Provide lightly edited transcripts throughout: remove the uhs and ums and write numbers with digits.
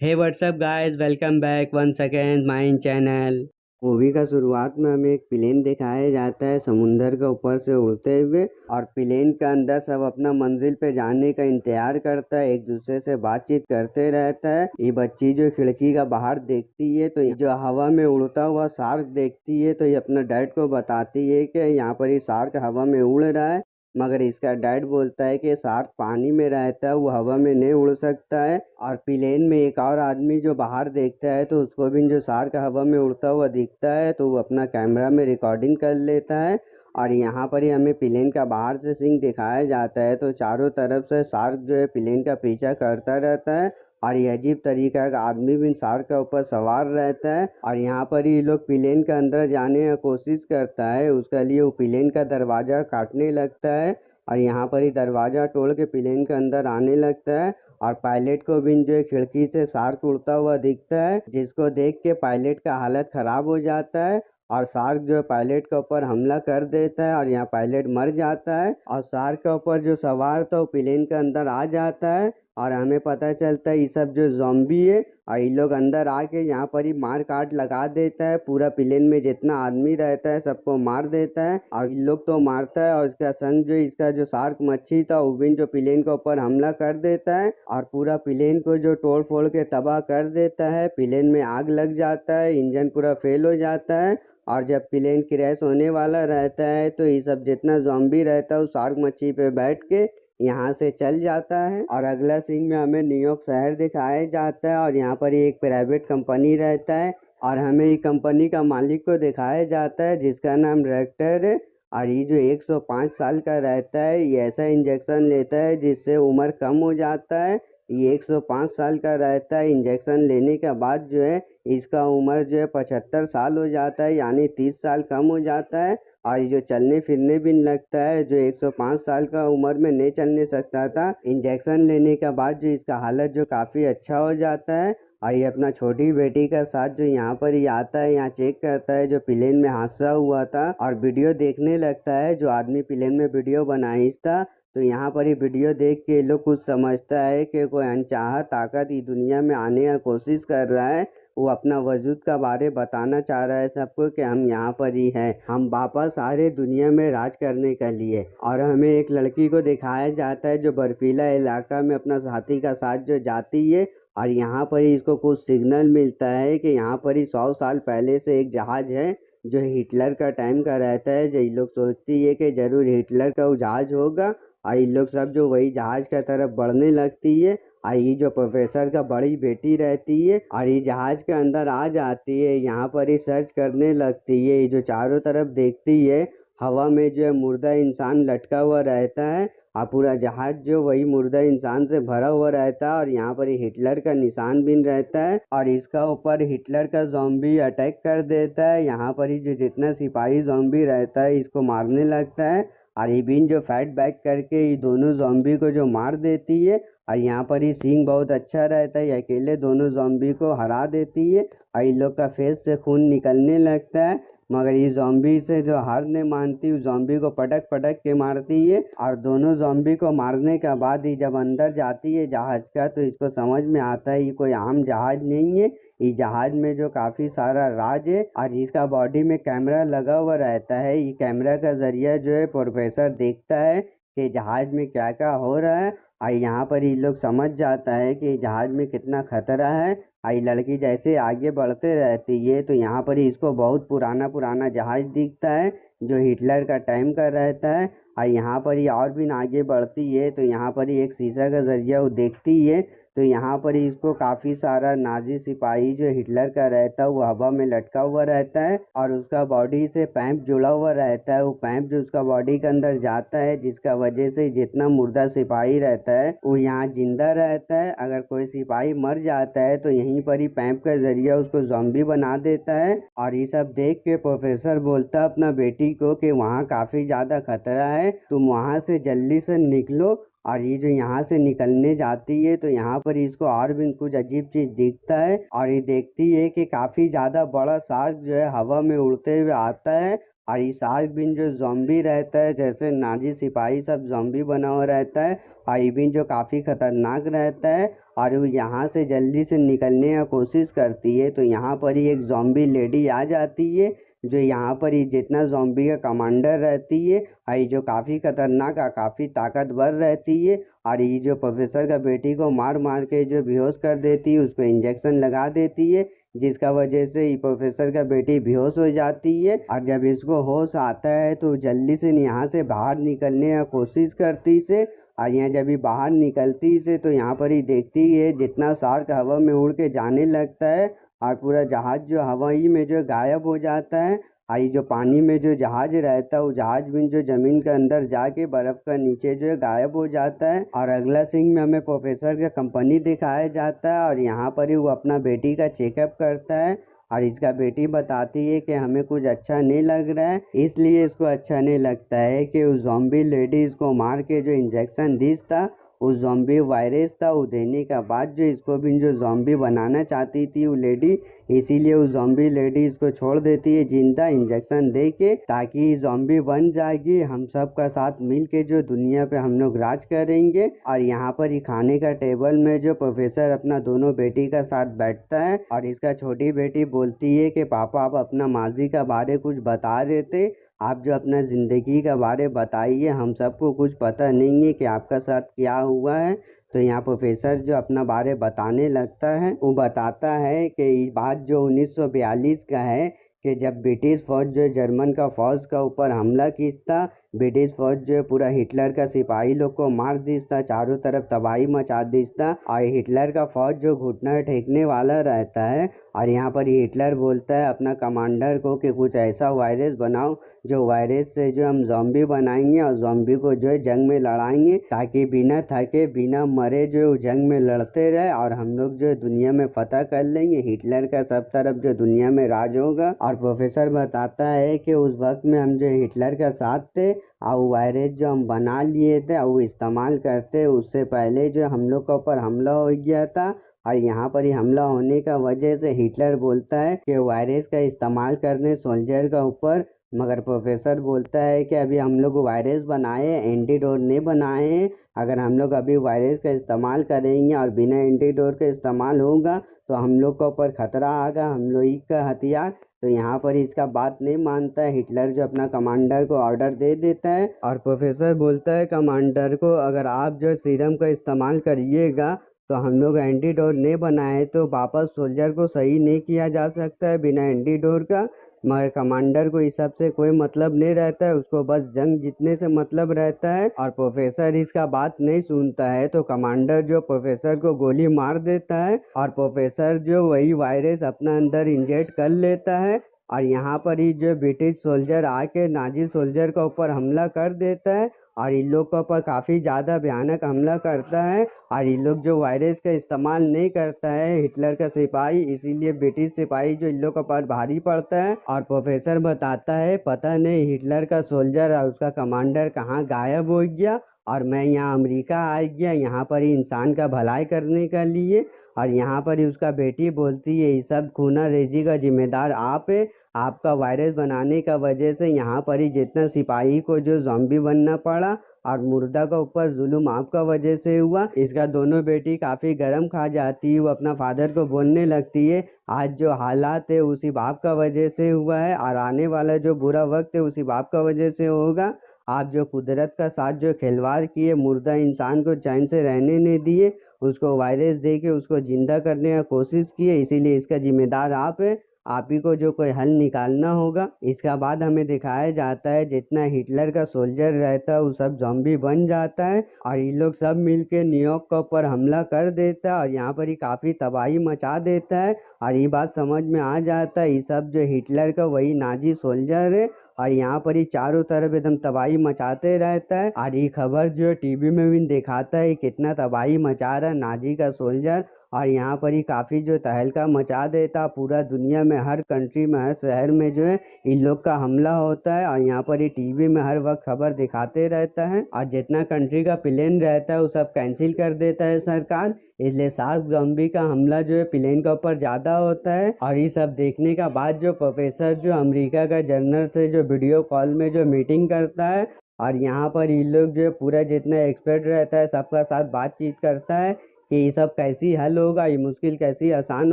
Hey what's up guys, welcome back once again my channel. Movie का शुरुआत में हमें एक प्लेन दिखाया जाता है समुंदर के ऊपर से उड़ते हुए, और प्लेन के अंदर सब अपना मंजिल पे जाने का इंतजार करता है, एक दूसरे से बातचीत करते रहता है। ये बच्ची जो खिड़की का बाहर देखती है तो जो हवा में उड़ता हुआ शार्क देखती है, तो ये अपना डैड को बताती है कि यहाँ पर ये शार्क हवा में उड़ रहा है। मगर इसका डैड बोलता है कि शार्क पानी में रहता है, वो हवा में नहीं उड़ सकता है। और प्लेन में एक और आदमी जो बाहर देखता है तो उसको भी जो शार्क हवा में उड़ता हुआ दिखता है, तो वो अपना कैमरा में रिकॉर्डिंग कर लेता है। और यहाँ पर ही हमें प्लेन का बाहर से सीन दिखाया जाता है, तो चारों तरफ से शार्क जो है प्लेन का पीछा करता रहता है। और ये अजीब तरीका का आदमी भी शार्क के ऊपर सवार रहता है, और यहाँ पर ये लोग प्लेन के अंदर जाने की कोशिश करता है। उसके लिए वो प्लेन का दरवाजा काटने लगता है, और यहाँ पर ही दरवाजा तोड़ के प्लेन के अंदर आने लगता है। और पायलट को भी जो है खिड़की से शार्क उड़ता हुआ दिखता है, जिसको देख के पायलट का हालत खराब हो जाता है। और शार्क जो है पायलट के ऊपर हमला कर देता है, और यहाँ पायलट मर जाता है। और शार्क के ऊपर जो सवार था वो प्लेन के अंदर आ जाता है, और हमें पता चलता है ये सब जो ज़ॉम्बी है, और ये लोग अंदर आके यहाँ पर ही मार काट लगा देता है। पूरा प्लेन में जितना आदमी रहता है सबको मार देता है, और इन लोग तो मारता है, और इसका संग जो इसका जो शार्क मच्छी था वो भी जो प्लेन के ऊपर हमला कर देता है, और पूरा प्लेन को जो तोड़ फोड़ के तबाह कर देता है। प्लेन में आग लग जाता है, इंजन पूरा फेल हो जाता है। और जब प्लेन क्रैश होने वाला रहता है तो ये सब जितना ज़ॉम्बी रहता है वो शार्क मच्छी पे बैठ के यहाँ से चल जाता है। और अगला सीन में हमें न्यूयॉर्क शहर दिखाया जाता है, और यहाँ पर एक प्राइवेट कंपनी रहता है, और हमें ये कंपनी का मालिक को दिखाया जाता है जिसका नाम डायरेक्टर है। और ये जो 105 साल का रहता है, ये ऐसा इंजेक्शन लेता है जिससे उम्र कम हो जाता है। ये 105 साल का रहता है, इंजेक्शन लेने के बाद जो है इसका उम्र जो है 75 साल हो जाता है, यानी 30 साल कम हो जाता है। और ये जो चलने फिरने भी नहीं लगता है, जो 105 साल का उम्र में नहीं चलने सकता था, इंजेक्शन लेने के बाद जो इसका हालत जो काफ़ी अच्छा हो जाता है। और ये अपना छोटी बेटी का साथ जो यहाँ पर ही आता है, यहाँ चेक करता है जो प्लेन में हादसा हुआ था, और वीडियो देखने लगता है। जो आदमी प्लेन में वीडियो बनाई था, तो यहाँ पर ही वीडियो देख के लोग कुछ समझता है कि कोई अनचाहा ताकत इस दुनिया में आने की कोशिश कर रहा है। वो अपना वजूद का बारे बताना चाह रहा है सबको कि हम यहाँ पर ही हैं, हम वापस आ रहे दुनिया में राज करने के लिए। और हमें एक लड़की को दिखाया जाता है जो बर्फीला इलाका में अपना साथी का साथ जो जाती है, और यहाँ पर ही इसको कुछ सिग्नल मिलता है कि यहाँ पर ही 100 साल पहले से एक जहाज है जो हिटलर का टाइम का रहता है। जो ये लोग सोचती है कि जरूर हिटलर का वो जहाज होगा, और ये लोग सब जो वही जहाज की तरफ बढ़ने लगती है। और ये जो प्रोफेसर का बड़ी बेटी रहती है, और ये जहाज के अंदर आ जाती है, यहाँ पर ही सर्च करने लगती है। ये जो चारों तरफ देखती है, हवा में जो है मुर्दा इंसान लटका हुआ रहता है, और पूरा जहाज जो वही मुर्दा इंसान से भरा हुआ रहता है। और यहाँ पर ही हिटलर का निशान भी रहता है, और इसका ऊपर हिटलर का ज़ॉम्बी अटैक कर देता है। यहाँ पर ही जो जितना सिपाही ज़ॉम्बी रहता है इसको मारने लगता है, और ये बीन जो फाइट बैक करके ये दोनों ज़ॉम्बी को जो मार देती है। और यहाँ पर ही सीन बहुत अच्छा रहता है, ये अकेले दोनों ज़ॉम्बी को हरा देती है, और इन लोग का फेस से खून निकलने लगता है। मगर ये ज़ॉम्बी से जो हार नहीं मानती, उस ज़ॉम्बी को पटक पटक के मारती है। और दोनों ज़ॉम्बी को मारने के बाद ही जब अंदर जाती है जहाज का, तो इसको समझ में आता है ये कोई आम जहाज नहीं है, इस जहाज में जो काफ़ी सारा राज है। और इसका बॉडी में कैमरा लगा हुआ रहता है, ये कैमरा का जरिया जो है प्रोफेसर देखता है कि जहाज में क्या क्या हो रहा है। और यहाँ पर ये लोग समझ जाता है कि जहाज में कितना खतरा है। और ये लड़की जैसे आगे बढ़ते रहती है, तो यहाँ पर ही इसको बहुत पुराना पुराना जहाज दिखता है जो हिटलर का टाइम का रहता है। और यहाँ पर ही और भी आगे बढ़ती है, तो यहाँ पर ही एक शीशा का जरिया वो देखती है, तो यहाँ पर ही इसको काफ़ी सारा नाजी सिपाही जो हिटलर का रहता है वो हवा में लटका हुआ रहता है, और उसका बॉडी से पैंप जुड़ा हुआ रहता है। वो पैंप जो उसका बॉडी के अंदर जाता है, जिसका वजह से जितना मुर्दा सिपाही रहता है वो यहाँ जिंदा रहता है। अगर कोई सिपाही मर जाता है तो यहीं पर ही पैंप का जरिया उसको ज़ॉम्बी बना देता है। और ये सब देख के प्रोफेसर बोलता है अपना बेटी को कि वहाँ काफ़ी ज़्यादा खतरा है, तुम वहाँ से जल्दी से निकलो। और ये जो यहाँ से निकलने जाती है, तो यहाँ पर इसको और भी कुछ अजीब चीज दिखता है, और ये देखती है कि काफी ज्यादा बड़ा शार्क जो है हवा में उड़ते हुए आता है, और ये शार्क बिन जो जॉम्बी रहता है, जैसे नाजी सिपाही सब जॉम्बी बना हुआ रहता है, और ये बिन जो काफ़ी खतरनाक रहता है और वो यहाँ से जल्दी से निकलने का कोशिश करती है। तो यहाँ पर ही एक जॉम्बी लेडी आ जाती है, जो यहाँ पर ही जितना जॉम्बी का कमांडर रहती है, और ये जो काफ़ी खतरनाक और काफ़ी ताकतवर रहती है, और ये जो प्रोफेसर का बेटी को मार मार के जो बेहोश कर देती है, उसको इंजेक्शन लगा देती है, जिसका वजह से ये प्रोफेसर का बेटी बेहोश हो जाती है। और जब इसको होश आता है तो जल्दी से यहाँ से बाहर निकलने का कोशिश करती से, और यहाँ जब ये बाहर निकलती से तो यहाँ पर ही देखती है जितना शार्क हवा में उड़ के जाने लगता है, और पूरा जहाज जो हवा ही में जो गायब हो जाता है। और ये जो पानी में जो जहाज रहता है, वो जहाज भी जो जमीन के अंदर जाके बर्फ का नीचे जो है गायब हो जाता है। और अगला सीन में हमें प्रोफेसर का कंपनी दिखाया जाता है, और यहाँ पर ही वो अपना बेटी का चेकअप करता है, और इसका बेटी बताती है कि हमें कुछ अच्छा नहीं लग रहा है, इसलिए इसको अच्छा नहीं लगता है कि उस जॉम्बी लेडीज को मार के जो इंजेक्शन दी था, उस जॉम्बी वायरस था, वो देने के बाद जो इसको भी जो जॉम्बी बनाना चाहती थी वो लेडी, इसीलिए उस जॉम्बी लेडी इसको छोड़ देती है जिंदा इंजेक्शन दे के, ताकि जॉम्बी बन जाएगी। हम सब का साथ मिल के जो दुनिया पे हम लोग राज करेंगे। और यहाँ पर ही खाने का टेबल में जो प्रोफेसर अपना दोनों बेटी का साथ बैठता है, और इसका छोटी बेटी बोलती है कि पापा आप अपना माजी का बारे कुछ बता रहे थे, आप जो अपना ज़िंदगी का बारे बताइए, हम सबको कुछ पता नहीं है कि आपका साथ क्या हुआ है। तो यहाँ प्रोफेसर जो अपना बारे बताने लगता है, वो बताता है कि ये बात जो 1942 का है, कि जब ब्रिटिश फौज जो जर्मन का फौज का ऊपर हमला की था, ब्रिटिश फौज जो पूरा हिटलर का सिपाही लोग को मार दी था, चारों तरफ तबाही मचा दी था, और हिटलर का फौज जो घुटना टेकने वाला रहता है। और यहाँ पर हिटलर बोलता है अपना कमांडर को कि कुछ ऐसा वायरस बनाओ जो वायरस से जो हम जॉम्बी बनाएंगे, और जॉम्बी को जो है जंग में लड़ाएंगे, ताकि बिना थके बिना मरे जो जंग में लड़ते रहे, और हम लोग जो दुनिया में फतह कर लेंगे, हिटलर का सब तरफ जो दुनिया में राज होगा। और प्रोफेसर बताता है कि उस वक्त में हम जो हिटलर का साथ थे, और वायरस जो हम बना लिए थे और वो इस्तेमाल करते, उससे पहले जो हम लोग के ऊपर हमला हो गया था। और यहाँ पर ही हमला होने का वजह से हिटलर बोलता है कि वायरस का इस्तेमाल करने सोल्जर का ऊपर, मगर प्रोफेसर बोलता है कि अभी हम लोग वायरस बनाए, एंटीडोट नहीं बनाए हैं। अगर हम लोग अभी वायरस का इस्तेमाल करेंगे और बिना एंटीडोट का इस्तेमाल होगा तो हम लोग के ऊपर खतरा आएगा, हम लोग का हथियार। तो यहाँ पर इसका बात नहीं मानता है हिटलर, जो अपना कमांडर को ऑर्डर दे देता है, और प्रोफेसर बोलता है कमांडर को अगर आप जो सीरम का इस्तेमाल करिएगा तो हम लोग एंटीडोट नहीं बनाए तो वापस सोल्जर को सही नहीं किया जा सकता है बिना एंटीडोट का। मगर कमांडर को इस सब से कोई मतलब नहीं रहता है, उसको बस जंग जीतने से मतलब रहता है। और प्रोफेसर इसका बात नहीं सुनता है, तो कमांडर जो प्रोफेसर को गोली मार देता है, और प्रोफेसर जो वही वायरस अपना अंदर इंजेक्ट कर लेता है। और यहाँ पर ही जो ब्रिटिश सोल्जर आके नाजी सोल्जर के ऊपर हमला कर देता है, और इन लोग के ऊपर काफ़ी ज़्यादा भयानक हमला करता है। और इन लोग जो वायरस का इस्तेमाल नहीं करता है हिटलर का सिपाही, इसीलिए ब्रिटिश सिपाही जो इन लोग के ऊपर भारी पड़ता है। और प्रोफेसर बताता है पता नहीं हिटलर का सोल्जर और उसका कमांडर कहाँ गायब हो गया, और मैं यहाँ अमेरिका आ गया यहाँ पर ही इंसान का भलाई करने के लिए। और यहाँ पर ही उसका बेटी बोलती है ये सब खूना रेजी का जिम्मेदार आप है, आपका वायरस बनाने का वजह से यहाँ पर ही जितना सिपाही को जो ज़ॉम्बी बनना पड़ा, और मुर्दा का ऊपर जुल्म आपका वजह से हुआ। इसका दोनों बेटी काफ़ी गरम खा जाती है, वो अपना फादर को बोलने लगती है आज जो हालात है उसी बाप का वजह से हुआ है, और आने वाला जो बुरा वक्त है उसी बाप का वजह से होगा। आप जो कुदरत का साथ जो खिलवाड़ किए, मुर्दा इंसान को चैन से रहने नहीं दिए, उसको वायरस दे के उसको जिंदा करने का कोशिश किए, इसीलिए इसका जिम्मेदार आप है, आप ही को जो कोई हल निकालना होगा। इसका बाद हमें दिखाया जाता है जितना हिटलर का सोल्जर रहता है वो सब जॉम्बी बन जाता है, और ये लोग सब मिलके न्यूयॉर्क के ऊपर हमला कर देता है, और यहाँ पर ही काफ़ी तबाही मचा देता है। और ये बात समझ में आ जाता है ये सब जो हिटलर का वही नाजी सोल्जर है, और यहाँ पर ही चारों तरफ एकदम तबाही मचाते रहता है। और ये खबर जो टीवी में भी दिखाता है कितना तबाही मचा रहा है नाजी का सोल्जर, और यहाँ पर ही काफ़ी जो तहलका मचा देता, पूरा दुनिया में हर कंट्री में हर शहर में जो है इन लोग का हमला होता है। और यहाँ पर ही टीवी में हर वक्त खबर दिखाते रहता है और जितना कंट्री का प्लेन रहता है वो सब कैंसिल कर देता है सरकार। इसलिए सार्क ज़ॉम्बी का हमला जो है प्लेन के ऊपर ज़्यादा होता है। और ये सब देखने का बाद जो प्रोफेसर जो अमेरिका का जनरल से जो वीडियो कॉल में जो मीटिंग करता है और यहाँ पर ये लोग जो पूरा जितना एक्सपर्ट रहता है सबका साथ बातचीत करता है कि ये सब कैसी हल होगा, ये मुश्किल कैसी आसान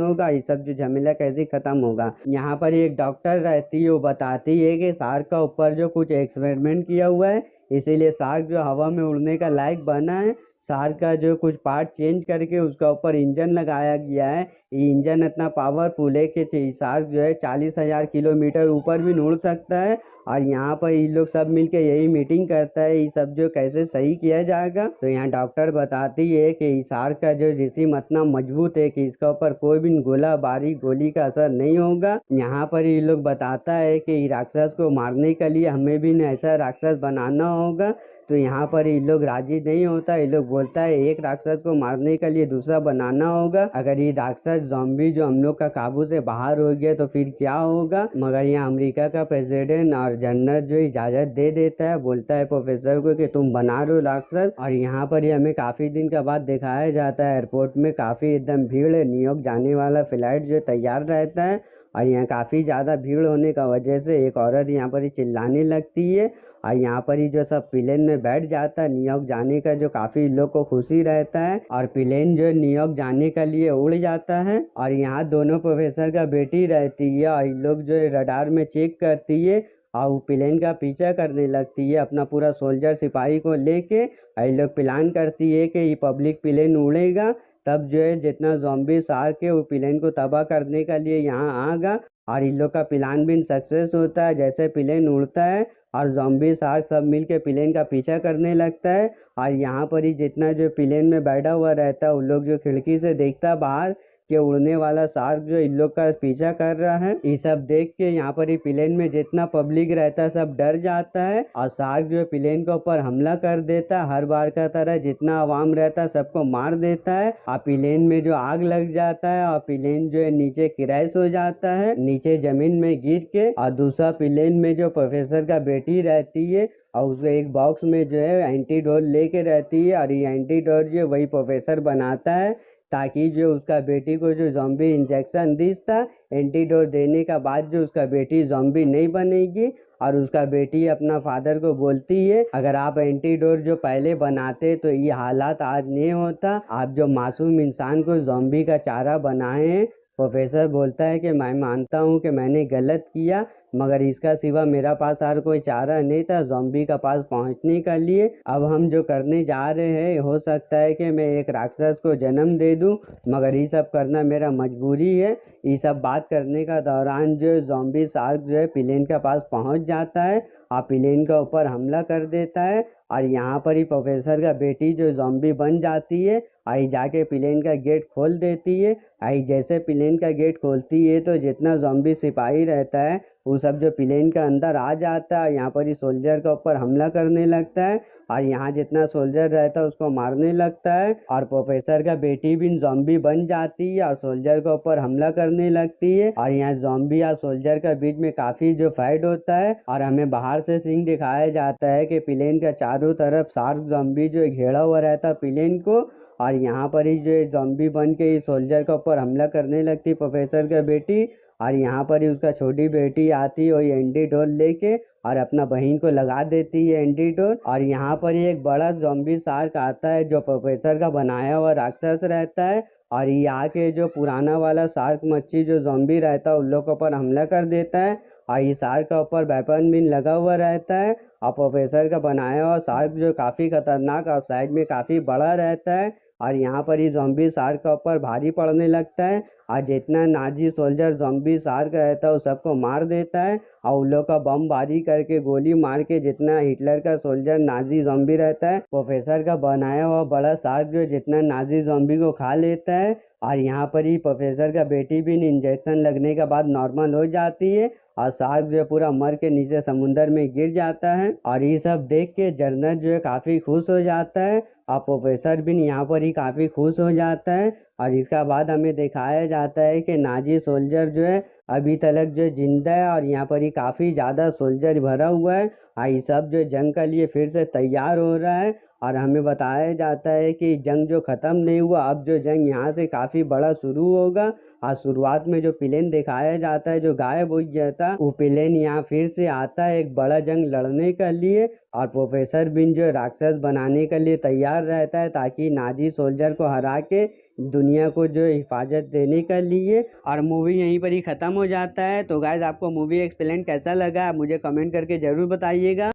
होगा, ये सब जो झमेला कैसे ख़त्म होगा। यहाँ पर एक डॉक्टर रहती है, वो बताती है कि शार्क का ऊपर जो कुछ एक्सपेरिमेंट किया हुआ है, इसीलिए शार्क जो हवा में उड़ने का लायक बना है। शार्क का जो कुछ पार्ट चेंज करके उसका ऊपर इंजन लगाया गया है। ये इंजन इतना पावरफुल है कि शार्क जो है 40,000 किलोमीटर ऊपर भी उड़ सकता है। और यहाँ पर ये लोग सब मिलके यही मीटिंग करता है ये सब जो कैसे सही किया जाएगा। तो यहाँ डॉक्टर बताती है कि शार्क का जो जिस्म इतना मजबूत है कि इसका ऊपर कोई भी गोला बारी गोली का असर नहीं होगा। यहाँ पर ये लोग बताता है कि राक्षस को मारने के लिए हमें भी ऐसा राक्षस बनाना होगा। तो यहाँ पर ये लोग राजी नहीं होता, ये लोग बोलता है एक राक्षस को मारने के लिए दूसरा बनाना होगा। अगर ये राक्षस ज़ॉम्बी जो हम लोग का काबू से बाहर हो गया तो फिर क्या होगा। मगर यहाँ अमेरिका का प्रेसिडेंट और जनरल जो इजाज़त दे देता है, बोलता है प्रोफेसर को कि तुम बना रहे हो राक्षस। और यहाँ पर ही हमें काफ़ी दिन के बाद दिखाया जाता है एयरपोर्ट में काफ़ी एकदम भीड़ है, न्यूयॉर्क जाने वाला फ्लाइट जो तैयार रहता है। और यहाँ काफ़ी ज़्यादा भीड़ होने का वजह से एक औरत यहाँ पर ही चिल्लाने लगती है। और यहाँ पर ही जो सब प्लेन में बैठ जाता है न्यूयॉर्क जाने का, जो काफ़ी लोग को खुशी रहता है। और प्लेन जो न्यूयॉर्क जाने के लिए उड़ जाता है। और यहाँ दोनों प्रोफेसर का बेटी रहती है और ये लोग जो रडार में चेक करती है और वो प्लेन का पीछा करने लगती है अपना पूरा सोल्जर सिपाही को लेके। और ये लोग प्लान करती है कि ये पब्लिक प्लेन उड़ेगा तब जो है जितना ज़ॉम्बी शार्क है वो प्लेन को तबाह करने के लिए यहाँ आएगा। और इन लोग का प्लान भी सक्सेस होता है। जैसे प्लेन उड़ता है और ज़ॉम्बी शार्क सब मिल के प्लेन का पीछा करने लगता है। और यहाँ पर ही जितना जो प्लेन में बैठा हुआ रहता है उन लोग जो खिड़की से देखता है बाहर कि उड़ने वाला शार्क जो इन लोग का पीछा कर रहा है। ये सब देख के यहाँ पर ही प्लेन में जितना पब्लिक रहता है सब डर जाता है और शार्क जो है प्लेन के ऊपर हमला कर देता है। हर बार का तरह जितना आवाम रहता है सबको मार देता है और प्लेन में जो आग लग जाता है और प्लेन जो है नीचे क्रैश हो जाता है नीचे जमीन में गिर के। और दूसरा प्लेन में जो प्रोफेसर का बेटी रहती है और उसको एक बॉक्स में जो है एंटीडोट लेके रहती है। और ये एंटीडोट जो वही प्रोफेसर बनाता है ताकि जो उसका बेटी को जो ज़ॉम्बी इंजेक्शन दिया एंटीडोट देने का बाद जो उसका बेटी ज़ॉम्बी नहीं बनेगी। और उसका बेटी अपना फादर को बोलती है अगर आप एंटीडोट जो पहले बनाते तो ये हालात आज नहीं होता, आप जो मासूम इंसान को ज़ॉम्बी का चारा बनाए हैं। प्रोफेसर बोलता है कि मैं मानता हूँ कि मैंने गलत किया मगर इसका सिवा मेरा पास और कोई चारा नहीं था ज़ॉम्बी का पास पहुँचने के लिए। अब हम जो करने जा रहे हैं हो सकता है कि मैं एक राक्षस को जन्म दे दूं मगर ये सब करना मेरा मजबूरी है। ये सब बात करने का दौरान जो ज़ॉम्बी शार्क जो है प्लेन के पास पहुंच जाता है और प्लेन के ऊपर हमला कर देता है। और यहाँ पर ही प्रोफेसर का बेटी जो ज़ॉम्बी बन जाती है आई जाके प्लेन का गेट खोल देती है। आई जैसे प्लेन का गेट खोलती है तो जितना ज़ॉम्बी सिपाही रहता है वो सब जो प्लेन के अंदर आ जाता है। यहाँ पर ही सोल्जर के ऊपर हमला करने लगता है और यहाँ जितना सोल्जर रहता है उसको मारने लगता है। और प्रोफेसर का बेटी भी ज़ॉम्बी बन जाती है और सोल्जर के ऊपर हमला करने लगती है। और यहाँ ज़ॉम्बी और सोल्जर के बीच में काफ़ी जो फाइट होता है और हमें बाहर से सीन दिखाया जाता है कि प्लेन का चारों तरफ शार्क ज़ॉम्बी जो घेरा हुआ रहता है प्लेन को। और यहाँ पर ही जो ज़ॉम्बी बन के सोल्जर के ऊपर हमला करने लगती प्रोफेसर का बेटी। और यहाँ पर ही उसका छोटी बेटी आती है वही एंटीडोट लेके और अपना बहन को लगा देती है एंटीडोट। और यहाँ पर ही एक बड़ा ज़ॉम्बी शार्क आता है जो प्रोफेसर का बनाया हुआ राक्षस रहता है। और ये आके जो पुराना वाला शार्क मच्छी जो ज़ॉम्बी रहता है उन लोग के ऊपर हमला कर देता है। और ये शार्क के ऊपर वेपन भी लगा हुआ रहता है और प्रोफेसर का बनाया हुआ शार्क जो काफ़ी खतरनाक और साइज में काफ़ी बड़ा रहता है। और यहाँ पर ही ज़ॉम्बी शार्क के ऊपर भारी पड़ने लगता है और जितना नाजी सोल्जर ज़ॉम्बी शार्क रहता है वो सबको मार देता है। और उन लोग का बमबारी करके गोली मार के जितना हिटलर का सोल्जर नाजी ज़ॉम्बी रहता है प्रोफेसर का बनाया हुआ बड़ा शार्क जो जितना नाजी ज़ॉम्बी को खा लेता है। और यहाँ पर ही प्रोफेसर का बेटी भी इंजेक्शन लगने के बाद नॉर्मल हो जाती है और शार्क जो है पूरा मर के नीचे समुंदर में गिर जाता है। और ये सब देख के जनरल जो है काफ़ी खुश हो जाता है और प्रोफेसर भी यहाँ पर ही काफ़ी खुश हो जाता है। और इसका बाद हमें दिखाया जाता है कि नाजी सोल्जर जो है अभी तक जो जिंदा है और यहाँ पर ही काफ़ी ज़्यादा सोल्जर भरा हुआ है और ये सब जो जंग के लिए फिर से तैयार हो रहा है। और हमें बताया जाता है कि जंग जो ख़त्म नहीं हुआ, अब जो जंग यहाँ से काफ़ी बड़ा शुरू होगा। और शुरुआत में जो प्लेन दिखाया जाता है जो गायब हो गया था, वो प्लेन यहाँ फिर से आता है एक बड़ा जंग लड़ने के लिए। और प्रोफेसर बिन जो राक्षस बनाने के लिए तैयार रहता है ताकि नाजी सोल्जर को हरा के दुनिया को जो हिफाजत देने के लिए। और मूवी यहीं पर ही ख़त्म हो जाता है। तो गाइस आपको मूवी एक्सप्लेन कैसा लगा मुझे कमेंट करके ज़रूर बताइएगा।